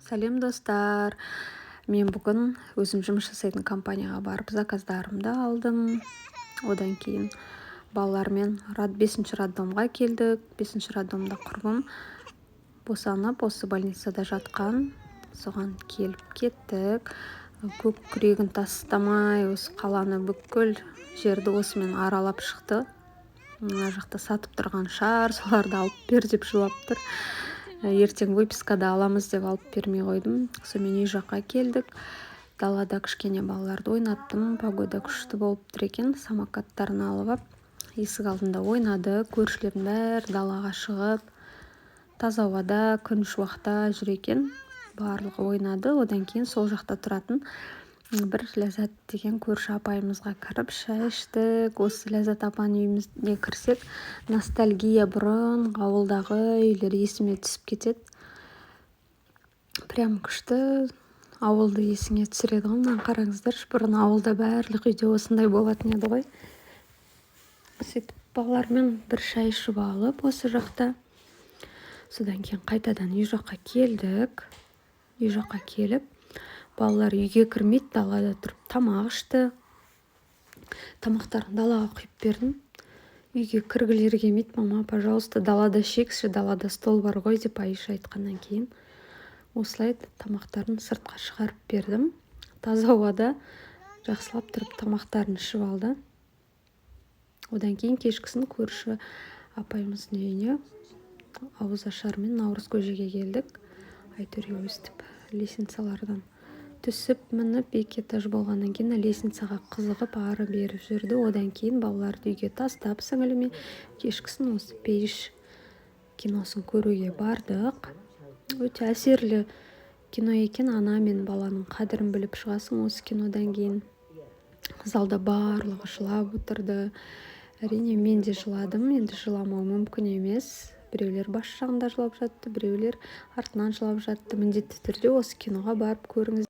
Сәлем достар. Мен бүгін өзім жұмыс жасайтын компанияға барып заказдарымды алдым. Одан кейін балалармен 5-ші роддомға келдік. 5-ші роддомда құрбым босанып, осы больницада жатқан. Соған келіп кеттік. Көк күрегін тастамай, осы қаланы бүкіл жерді осымен аралап шықты. Мына жақта сатып тұрған шығар, соларды алып бер деп жылап тұр. Ертең выпискада аламыз деп алып бермей қойдым. Сонымен үй жаққа келдік. Далада кішкене балаларды ойнаттым. Погода күшті болып тұр екен. Самокаттарын алып алып, есік алдында ойнады. Көршілердің бәрі далаға шығып, таза ауада, күн шуақта жүр екен. Барлығы ойнады. Одан кейін сол жақта тұратын бір Ләззат деген көрші апайымызға кіріп шай іштік. Осы Ләззат апаның үйімізге кірсек, ностальгия, бұрын ауылдағы үйлер есіме түсіп кетеді. Прям күшті ауылды есіңе түсіреді ғой. Мына қараңыздаршы, бұрын ауылда барлық үйде осындай болатын еді ғой. Сөйтіп балалармен бір шай ішіп алып осы жақта. Содан кейін қайтадан үй жаққа келдік. Үй жаққа келіп, балалар үйге кірмейді, далада тұрып тамақ ішті. Тамақтарын далаға құйып бердім. Үйге кіргілері келмейді. Мама, пожалуйста, далада ішейікші, далада стол бар ғой деп Айша айтқаннан кейін осылай тамақтарын сыртқа шығарып бердім. Таза ауада жақсылап тұрып тамақтарын ішіп алды. Одан кейін кешкісін көрші апайымыздың үйіне ауызашармен Наурыз көжеге келдік. Әйтеуір өстіп лесенцалардан түсіп мініп, 2 этаж болғаннан кейін лесенцаға қызығып ары беріп жүрді. Одан кейін балаларды үйге тастап сіңіліме кешкісін осы Пейш киносын көруге бардық. Өте әсерлі кино екен. Ана мен баланың қадірін біліп шығасың осы кинодан кейін. Залда барлығы жылап отырды. Әрине мен де жыладым. Енді жыламау мүмкін емес. Біреулер бас жағында жылап жатты, біреулер артынан жылап жатты. Міндетті түрде осы киноға барып көріңіз.